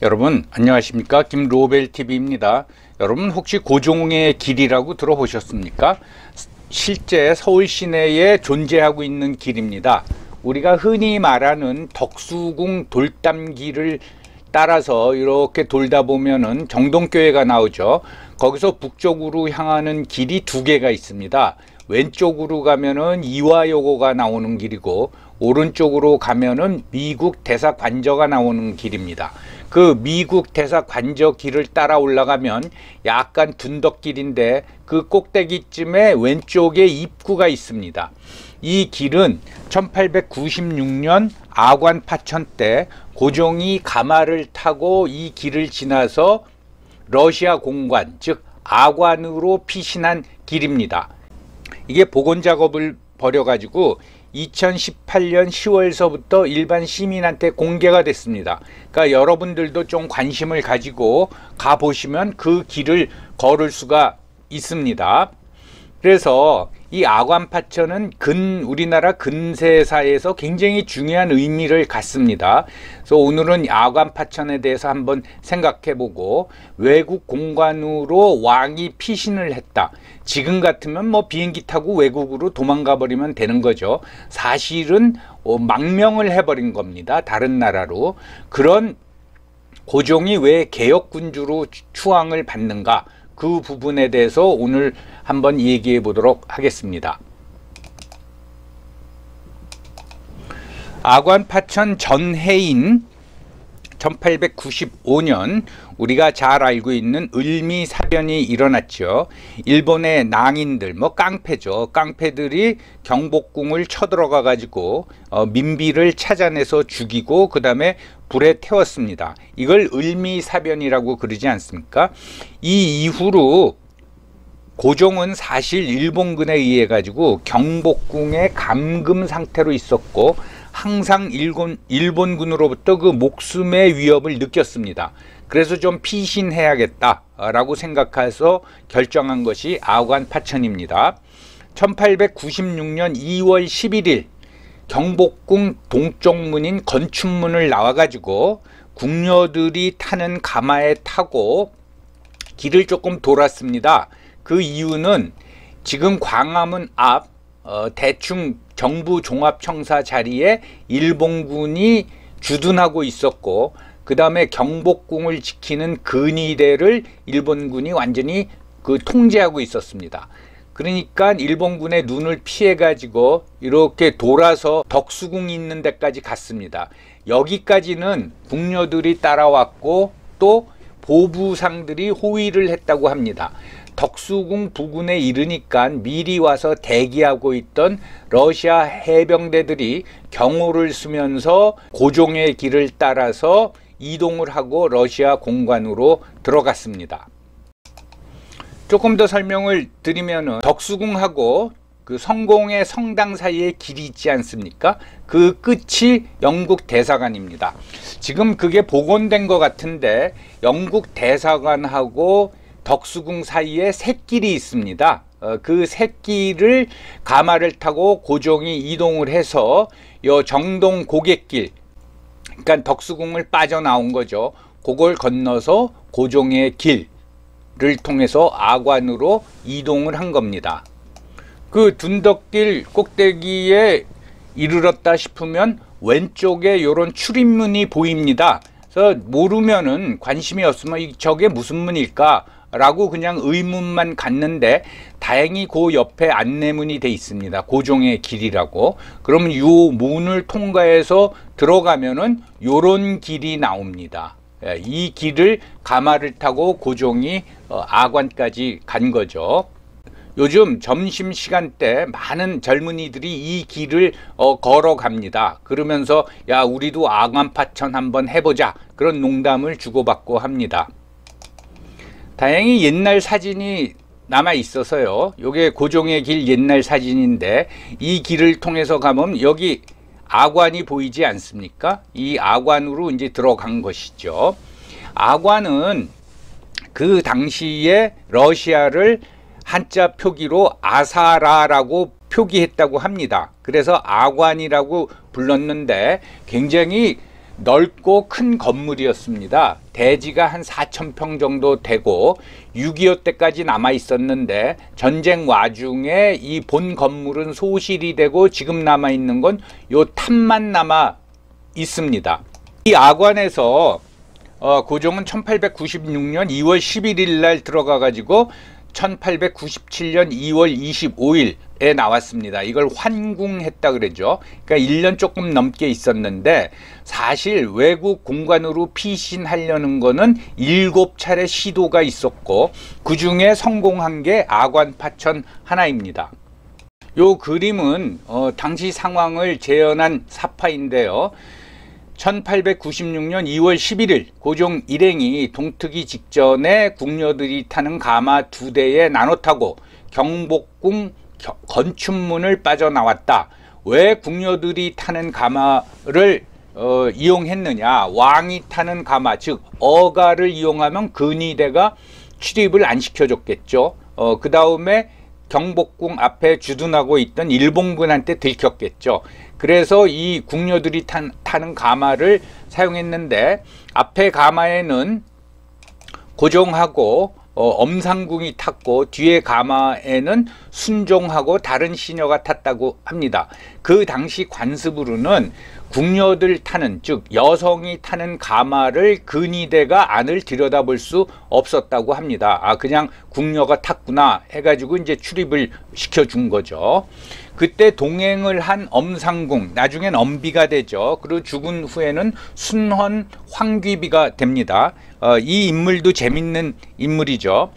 여러분 안녕하십니까, 김로벨TV입니다. 여러분 혹시 고종의 길이라고 들어보셨습니까? 실제 서울 시내에 존재하고 있는 길입니다. 우리가 흔히 말하는 덕수궁 돌담길을 따라서 이렇게 돌다 보면은 정동교회가 나오죠. 거기서 북쪽으로 향하는 길이 두 개가 있습니다. 왼쪽으로 가면은 이화여고가 나오는 길이고, 오른쪽으로 가면은 미국 대사관저가 나오는 길입니다. 그 미국 대사관저 길을 따라 올라가면 약간 둔덕길인데 그 꼭대기쯤에 왼쪽에 입구가 있습니다. 이 길은 1896년 아관 파천 때 고종이 가마를 타고 이 길을 지나서 러시아 공관, 즉 아관으로 피신한 길입니다. 이게 복원 작업을 벌여가지고 2018년 10월서부터 일반 시민한테 공개가 됐습니다. 그러니까 여러분들도 좀 관심을 가지고 가보시면 그 길을 걸을 수가 있습니다. 그래서 이 아관파천은 우리나라 근세사에서 굉장히 중요한 의미를 갖습니다. 그래서 오늘은 아관파천에 대해서 한번 생각해보고, 외국 공관으로 왕이 피신을 했다. 지금 같으면 뭐 비행기 타고 외국으로 도망가 버리면 되는 거죠. 사실은 망명을 해버린 겁니다. 다른 나라로. 그런 고종이 왜 개혁군주로 추앙을 받는가, 그 부분에 대해서 오늘 한번 얘기해 보도록 하겠습니다. 아관파천 전해인 1895년 우리가 잘 알고 있는 을미사변이 일어났죠. 일본의 낭인들, 깡패죠. 깡패들이 경복궁을 쳐들어가 가지고 민비를 찾아내서 죽이고 그 다음에 불에 태웠습니다. 이걸 을미사변이라고 그러지 않습니까? 이 이후로 고종은 사실 일본군에 의해 가지고 경복궁의 감금 상태로 있었고, 항상 일본군으로부터 그 목숨의 위협을 느꼈습니다. 그래서 좀 피신해야겠다라고 생각해서 결정한 것이 아관파천입니다. 1896년 2월 11일 경복궁 동쪽문인 건춘문을 나와가지고 궁녀들이 타는 가마에 타고 길을 조금 돌았습니다. 그 이유는 지금 광화문 앞 대충 정부 종합청사 자리에 일본군이 주둔하고 있었고, 그 다음에 경복궁을 지키는 근위대를 일본군이 완전히 통제하고 있었습니다. 그러니까 일본군의 눈을 피해 가지고 이렇게 돌아서 덕수궁이 있는 데까지 갔습니다. 여기까지는 궁녀들이 따라왔고 또 보부상들이 호위를 했다고 합니다. 덕수궁 부근에 이르니까 미리 와서 대기하고 있던 러시아 해병대들이 경호를 쓰면서 고종의 길을 따라서 이동을 하고 러시아 공관으로 들어갔습니다. 조금 더 설명을 드리면은, 덕수궁하고 그 성공의 성당 사이에 길이 있지 않습니까? 그 끝이 영국 대사관입니다. 지금 그게 복원된 것 같은데 영국 대사관하고 덕수궁 사이에 샛길이 있습니다. 그 샛길을 가마를 타고 고종이 이동을 해서 요 정동 고갯길, 그러니까 덕수궁을 빠져나온 거죠. 그걸 건너서 고종의 길을 통해서 아관으로 이동을 한 겁니다. 그 둔덕길 꼭대기에 이르렀다 싶으면 왼쪽에 요런 출입문이 보입니다. 그래서 모르면은, 관심이 없으면 저게 무슨 문일까 라고 그냥 의문만 갖는데, 다행히 그 옆에 안내문이 돼 있습니다. 고종의 길이라고. 그러면 이 문을 통과해서 들어가면은 요런 길이 나옵니다. 이 길을 가마를 타고 고종이 아관까지 간 거죠. 요즘 점심시간 때 많은 젊은이들이 이 길을 걸어갑니다. 그러면서 야, 우리도 아관파천 한번 해보자, 그런 농담을 주고받고 합니다. 다행히 옛날 사진이 남아 있어서요. 요게 고종의 길 옛날 사진인데, 이 길을 통해서 가면 여기 아관이 보이지 않습니까? 이 아관으로 이제 들어간 것이죠. 아관은 그 당시에 러시아를 한자 표기로 아사라라고 표기했다고 합니다. 그래서 아관이라고 불렀는데 굉장히 넓고 큰 건물이었습니다. 대지가 한 4,000평 정도 되고 6.25 때까지 남아 있었는데 전쟁 와중에 이 본 건물은 소실이 되고 지금 남아 있는 건 요 탑만 남아 있습니다. 이 아관에서 고종은 1896년 2월 11일 날 들어가 가지고 1897년 2월 25일에 나왔습니다. 이걸 환궁했다 그러죠. 그러니까 1년 조금 넘게 있었는데 사실 외국 공관으로 피신하려는 거는 7차례 시도가 있었고 그 중에 성공한 게 아관파천 하나입니다. 요 그림은 당시 상황을 재현한 사파인데요. 1896년 2월 11일 고종 일행이 동트기 직전에 궁녀들이 타는 가마 2대에 나눠 타고 경복궁 건춘문을 빠져나왔다. 왜 궁녀들이 타는 가마를 이용했느냐? 왕이 타는 가마, 즉 어가를 이용하면 근위대가 출입을 안 시켜줬겠죠. 그 다음에 경복궁 앞에 주둔하고 있던 일본군한테 들켰겠죠. 그래서 이 궁녀들이 타는 가마를 사용했는데 앞에 가마에는 고종하고 엄상궁이 탔고 뒤에 가마에는 순종하고 다른 시녀가 탔다고 합니다. 그 당시 관습으로는 궁녀들 타는, 즉 여성이 타는 가마를 근위대가 안을 들여다볼 수 없었다고 합니다. 아, 그냥 궁녀가 탔구나 해가지고 이제 출입을 시켜준 거죠. 그때 동행을 한 엄상궁, 나중엔 엄비가 되죠. 그리고 죽은 후에는 순헌 황귀비가 됩니다. 이 인물도 재밌는 인물이죠.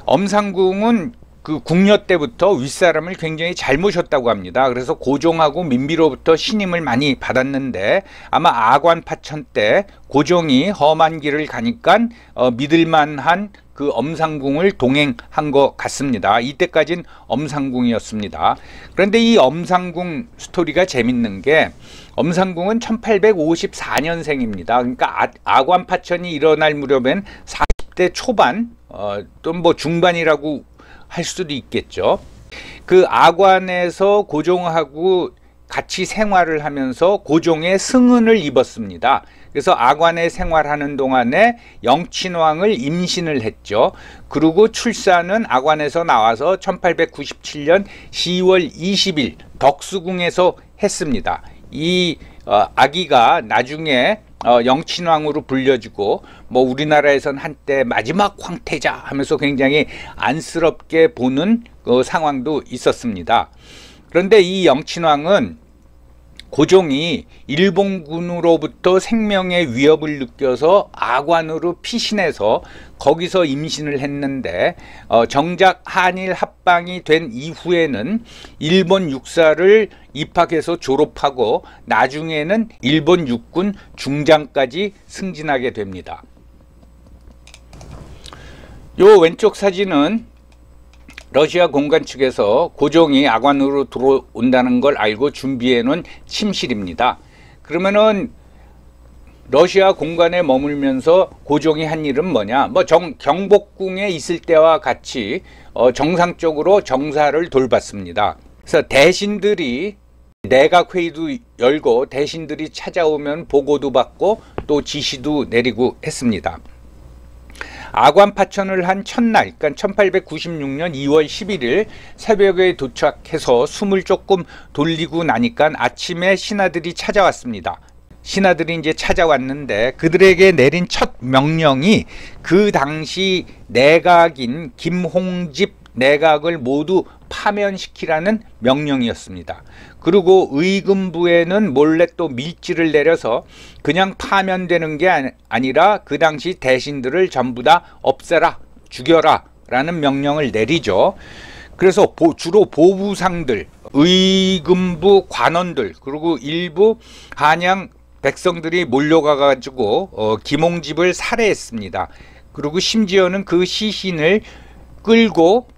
엄상궁은 그 궁녀 때부터 윗사람을 굉장히 잘 모셨다고 합니다. 그래서 고종하고 민비로부터 신임을 많이 받았는데 아마 아관파천 때 고종이 험한 길을 가니까 믿을만한 그 엄상궁을 동행한 것 같습니다. 이때까지는 엄상궁이었습니다. 그런데 이 엄상궁 스토리가 재밌는 게 엄상궁은 1854년생입니다. 그러니까 아관파천이 일어날 무렵엔 40대 초반 또 뭐 중반이라고 할 수도 있겠죠. 그 아관에서 고종하고 같이 생활을 하면서 고종의 승은을 입었습니다. 그래서 아관에 생활하는 동안에 영친왕을 임신을 했죠. 그리고 출산은 아관에서 나와서 1897년 10월 20일 덕수궁에서 했습니다. 이 아기가 나중에 영친왕으로 불려지고 뭐 우리나라에선 한때 마지막 황태자 하면서 굉장히 안쓰럽게 보는 상황도 있었습니다. 그런데 이 영친왕은 고종이 일본군으로부터 생명의 위협을 느껴서 아관으로 피신해서 거기서 임신을 했는데 정작 한일 합방이 된 이후에는 일본 육사를 입학해서 졸업하고 나중에는 일본 육군 중장까지 승진하게 됩니다. 요 왼쪽 사진은 러시아 공관 측에서 고종이 아관으로 들어온다는 걸 알고 준비해 놓은 침실입니다. 그러면은 러시아 공관에 머물면서 고종이 한 일은 뭐냐? 뭐 경복궁에 있을 때와 같이 정상적으로 정사를 돌봤습니다. 그래서 대신들이 내각 회의도 열고 대신들이 찾아오면 보고도 받고 또 지시도 내리고 했습니다. 아관파천을 한 첫날, 그러니까 1896년 2월 11일 새벽에 도착해서 숨을 조금 돌리고 나니까 아침에 신하들이 찾아왔습니다. 신하들이 이제 찾아왔는데 그들에게 내린 첫 명령이 그 당시 내각인 김홍집 내각을 모두 파면시키라는 명령이었습니다. 그리고 의금부에는 몰래 또 밀지를 내려서 그냥 파면되는 게 아니라 그 당시 대신들을 전부 다 없애라, 죽여라 라는 명령을 내리죠. 그래서 주로 보부상들, 의금부 관원들, 그리고 일부 한양 백성들이 몰려가 가지고 김홍집을 살해했습니다. 그리고 심지어는 그 시신을 끌고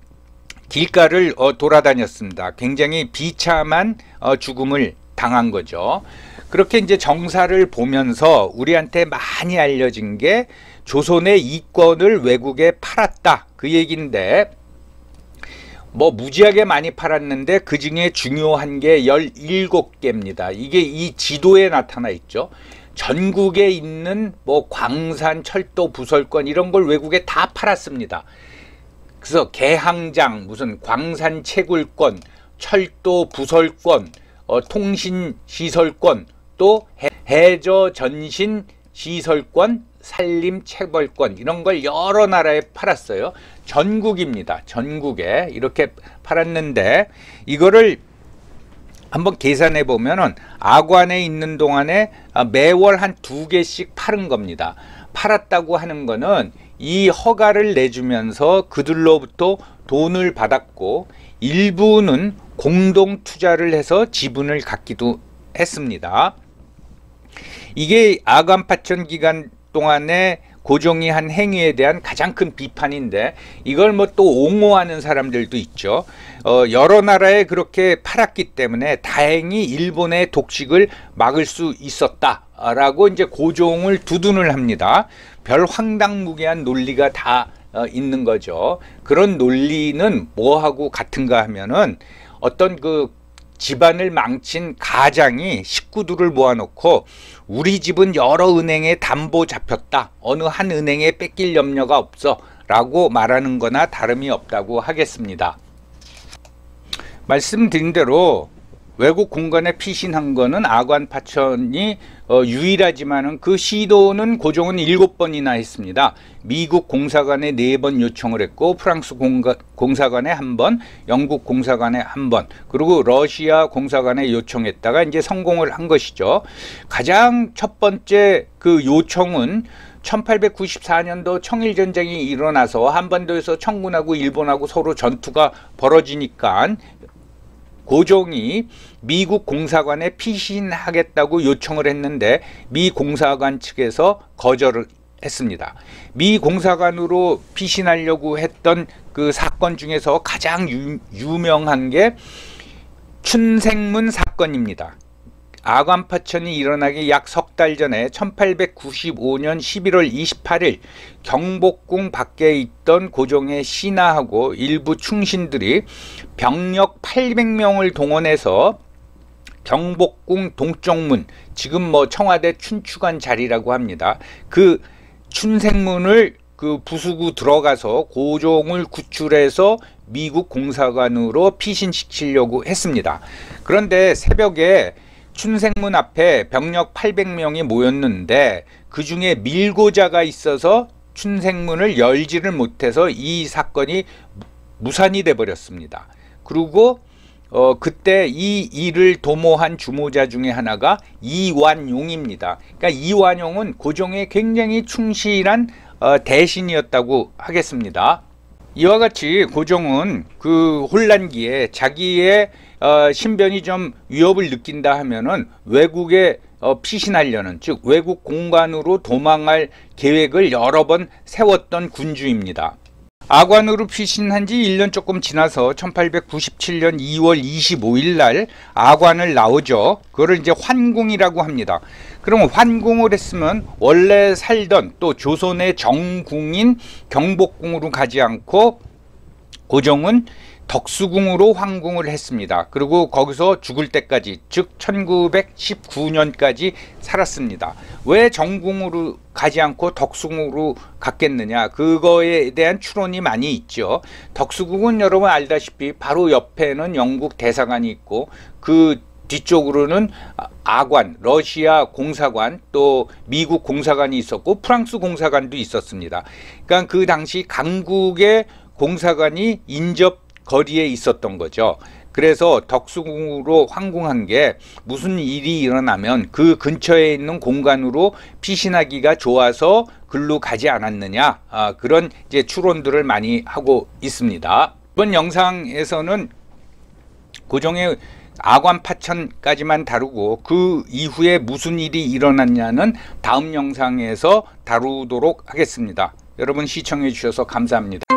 길가를 돌아다녔습니다. 굉장히 비참한 죽음을 당한 거죠. 그렇게 이제 정사를 보면서 우리한테 많이 알려진 게 조선의 이권을 외국에 팔았다 그 얘기인데, 뭐 무지하게 많이 팔았는데 그 중에 중요한 게 17개입니다. 이게 이 지도에 나타나 있죠. 전국에 있는 뭐 광산, 철도, 부설권 이런 걸 외국에 다 팔았습니다. 그래서 개항장, 무슨 광산 채굴권, 철도 부설권, 통신 시설권, 또 해저 전신 시설권, 산림 체벌권 이런 걸 여러 나라에 팔았어요. 전국입니다. 전국에 이렇게 팔았는데 이거를 한번 계산해 보면은 아관에 있는 동안에 매월 한 2개씩 팔은 겁니다. 팔았다고 하는 거는 이 허가를 내주면서 그들로부터 돈을 받았고 일부는 공동 투자를 해서 지분을 갖기도 했습니다. 이게 아관 파천 기간 동안에 고종이 한 행위에 대한 가장 큰 비판인데 이걸 뭐 또 옹호하는 사람들도 있죠. 여러 나라에 그렇게 팔았기 때문에 다행히 일본의 독식을 막을 수 있었다라고 이제 고종을 두둔을 합니다. 별 황당무계한 논리가 다 있는 거죠. 그런 논리는 뭐하고 같은가 하면은 어떤 그 집안을 망친 가장이 식구들을 모아놓고 우리 집은 여러 은행에 담보 잡혔다. 어느 한 은행에 뺏길 염려가 없어. 라고 말하는 거나 다름이 없다고 하겠습니다. 말씀드린 대로 외국 공간에 피신한 거는 아관 파천이 유일하지만은 그 시도는 고종은 7번이나 했습니다. 미국 공사관에 4번 요청을 했고 프랑스 공사관에 1번, 영국 공사관에 1번, 그리고 러시아 공사관에 요청했다가 이제 성공을 한 것이죠. 가장 첫 번째 그 요청은 1894년도 청일전쟁이 일어나서 한반도에서 청군하고 일본하고 서로 전투가 벌어지니까 고종이 미국 공사관에 피신하겠다고 요청을 했는데 미 공사관 측에서 거절을 했습니다. 미 공사관으로 피신하려고 했던 그 사건 중에서 가장 유명한 게 춘생문 사건입니다. 아관 파천이 일어나기 약 석 달 전에 1895년 11월 28일 경복궁 밖에 있던 고종의 신하하고 일부 충신들이 병력 800명을 동원해서 경복궁 동쪽문, 지금 뭐 청와대 춘추관 자리라고 합니다. 그 춘생문을 그 부수고 들어가서 고종을 구출해서 미국 공사관으로 피신시키려고 했습니다. 그런데 새벽에 춘생문 앞에 병력 800명이 모였는데 그 중에 밀고자가 있어서 춘생문을 열지를 못해서 이 사건이 무산이 돼 버렸습니다. 그리고 그때 이 일을 도모한 주모자 중에 하나가 이완용입니다. 그러니까 이완용은 고종에 굉장히 충실한 대신이었다고 하겠습니다. 이와 같이 고종은 그 혼란기에 자기의 신변이 좀 위협을 느낀다 하면은 외국에 피신하려는, 즉 외국 공관으로 도망할 계획을 여러 번 세웠던 군주입니다. 아관으로 피신한 지 1년 조금 지나서 1897년 2월 25일 날 아관을 나오죠. 그거를 이제 환궁이라고 합니다. 그럼 환궁을 했으면 원래 살던 또 조선의 정궁인 경복궁으로 가지 않고 고종은 덕수궁으로 환궁을 했습니다. 그리고 거기서 죽을 때까지, 즉 1919년까지 살았습니다. 왜 정궁으로 가지 않고 덕수궁으로 갔겠느냐, 그거에 대한 추론이 많이 있죠. 덕수궁은 여러분 알다시피 바로 옆에는 영국 대사관이 있고 그 뒤쪽으로는 아관, 러시아 공사관, 또 미국 공사관이 있었고 프랑스 공사관도 있었습니다. 그러니까 그 당시 강국의 공사관이 인접 거리에 있었던 거죠. 그래서 덕수궁으로 환궁한 게 무슨 일이 일어나면 그 근처에 있는 공간으로 피신하기가 좋아서 글로 가지 않았느냐, 그런 이제 추론들을 많이 하고 있습니다. 이번 영상에서는 고종의 아관 파천까지만 다루고 그 이후에 무슨 일이 일어났냐는 다음 영상에서 다루도록 하겠습니다. 여러분 시청해 주셔서 감사합니다.